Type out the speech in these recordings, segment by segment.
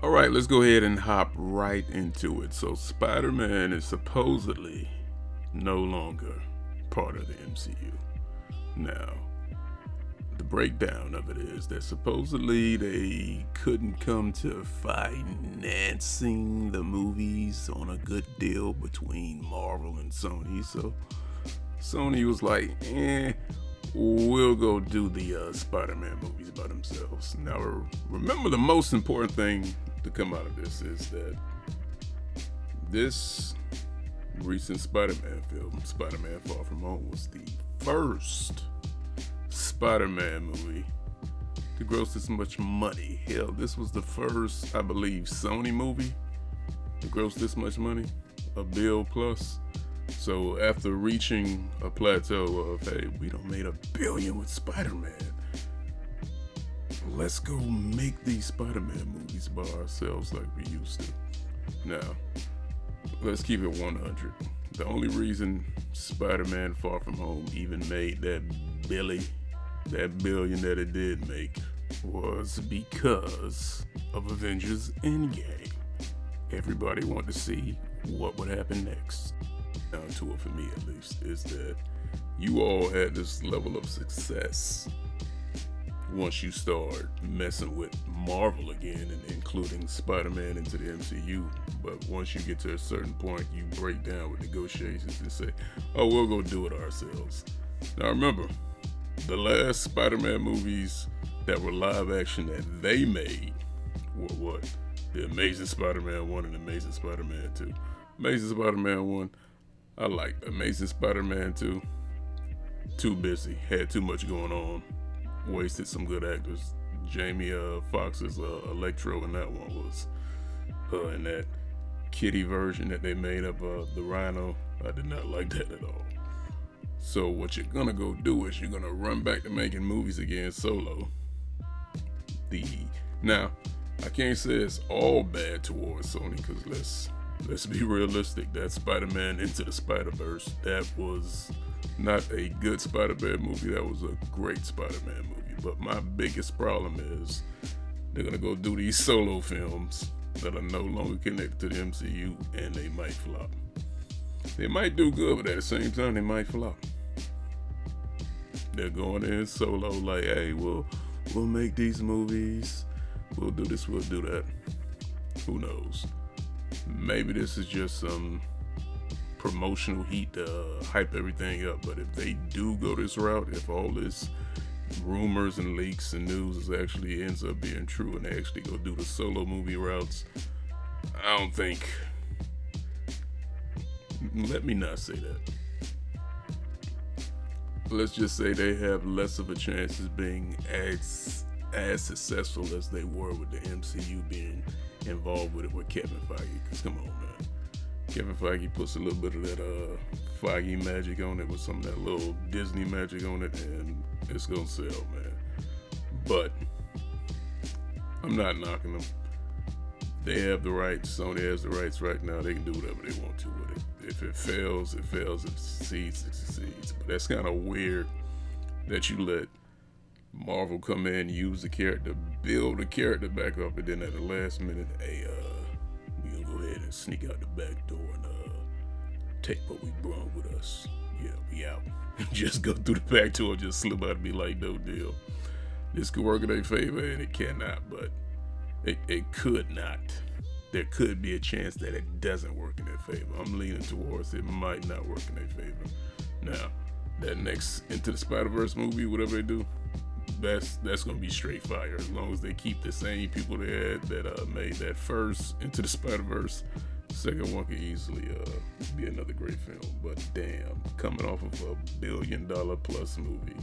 All right, let's go ahead and hop right into it. So, Spider-Man is supposedly no longer part of the MCU. Now, the breakdown of it is that supposedly they couldn't come to financing the movies on a good deal between Marvel and Sony. So, Sony was like, we'll go do the Spider-Man movies by themselves. Now, remember the most important thing to come out of this is that this recent Spider-Man film, Spider-Man Far From Home, was the first Spider-Man movie to gross this much money. Hell, this was the first, I believe, Sony movie to gross this much money, $1 billion plus. So after reaching a plateau of, hey, we done made $1 billion with Spider-Man, let's go make these Spider-Man movies by ourselves like we used to. Now, let's keep it 100. The only reason Spider-Man Far From Home even made that billion that it did make was because of Avengers Endgame. Everybody wanted to see what would happen next. Down to it, for me at least, is that you all had this level of success once you start messing with Marvel again and including Spider-Man into the MCU. But once you get to a certain point, you break down with negotiations and say, oh, we'll go do it ourselves. Now remember, the last Spider-Man movies that were live action that they made were what? The Amazing Spider-Man 1 and Amazing Spider-Man 2. Amazing Spider-Man 1, I liked. Amazing Spider-Man 2, too busy, had too much going on. Wasted some good actors. Jamie Foxx's Electro in that one was in that kitty version that they made of the Rhino. I did not like that at all. So what you're gonna go do is you're gonna run back to making movies again solo. Now I can't say it's all bad towards Sony, because let's be realistic. That Spider-Man Into the Spider-Verse, that was not a good Spider-Man movie. That was a great Spider-Man movie. But my biggest problem is they're gonna go do these solo films that are no longer connected to the MCU, and they might flop. They might do good, but at the same time, they might flop. They're going in solo like, hey, we'll make these movies. We'll do this, we'll do that. Who knows? Maybe this is just some promotional heat to hype everything up. But if they do go this route, if all this rumors and leaks and news actually ends up being true and they actually go do the solo movie routes, I don't think, let me not say that. Let's just say they have less of a chance of being as successful as they were with the MCU being involved with it with Kevin Feige. Because come on, man, Kevin Feige puts a little bit of that Feige magic on it with some of that little Disney magic on it, and it's gonna sell, man. But I'm not knocking them. They have the rights. Sony has the rights right now. They can do whatever they want to with it. If it fails, it fails. If it succeeds, it succeeds. But that's kind of weird that you let Marvel come in, use the character, build the character back up, and then at the last minute, hey, we gonna go ahead and sneak out the back door and take what we brought with us. Yeah, we out. Just go through the back door, just slip out and be like, no deal. This could work in their favor, and it cannot, but it could not. There could be a chance that it doesn't work in their favor. I'm leaning towards it might not work in their favor. Now, that next Into the Spider-Verse movie, whatever they do, that's gonna be straight fire. As long as they keep the same people they had that made that first Into the Spider-Verse, second one could easily be another great film. But damn, coming off of $1 billion plus movie,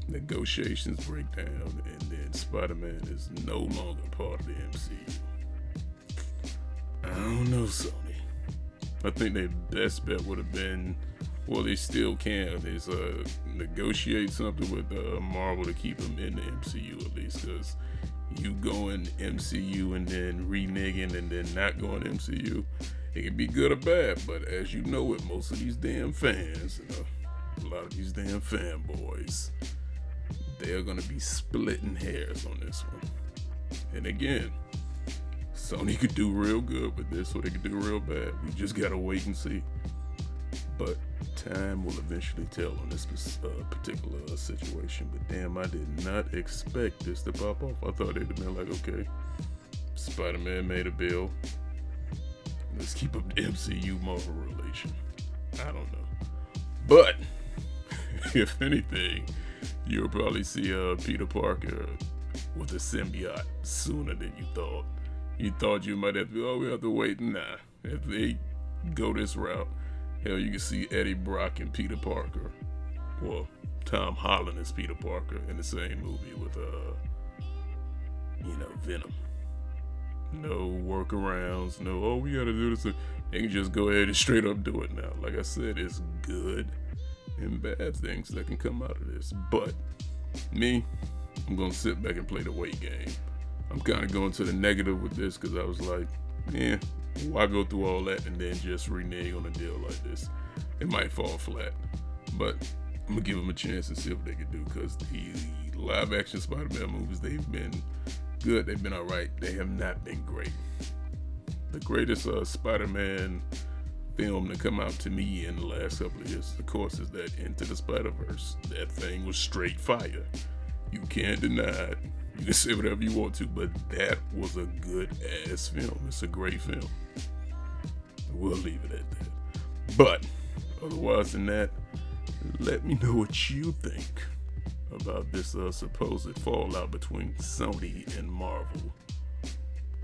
negotiations break down, and then Spider-Man is no longer part of the MCU. I don't know, Sony. I think their best bet would have been, well, they still can, is negotiate something with Marvel to keep them in the MCU at least, because you going MCU and then reneging and then not going MCU, it can be good or bad. But as you know, with most of these damn fans, a lot of these damn fanboys, they're gonna be splitting hairs on this one. And again, Sony could do real good with this, or they could do real bad. We just gotta wait and see. But time will eventually tell on this particular situation. But damn, I did not expect this to pop off. I thought it'd have been like, okay, Spider-Man made a bill. Let's keep up the MCU Marvel relation. I don't know. But if anything, you'll probably see Peter Parker with a symbiote sooner than you thought. You thought you might have to, oh, we have to wait. Nah, if they go this route, hell, you can see Eddie Brock and Peter Parker, well, Tom Holland as Peter Parker in the same movie with, Venom. No workarounds, no, oh, we gotta do this. They can just go ahead and straight up do it now. Like I said, it's good and bad things that can come out of this. But me, I'm gonna sit back and play the wait game. I'm kind of going to the negative with this because I was like, yeah, why go through all that and then just renege on a deal like this? It might fall flat, but I'm gonna give them a chance and see what they can do, because the live action Spider-Man movies, they've been good, they've been all right, they have not been great. The greatest Spider-Man film to come out to me in the last couple of years, of course, is that Into the Spider-Verse. That thing was straight fire. You can't deny it. You can say whatever you want to, but that was a good ass film. It's a great film. We'll leave it at that. But otherwise than that, let me know what you think about this supposed fallout between Sony and Marvel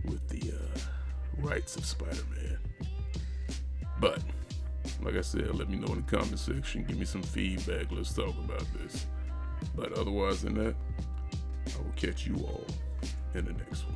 with the rights of Spider-Man. But like I said, let me know in the comment section. Give me some feedback. Let's talk about this. But otherwise than that, I will catch you all in the next one.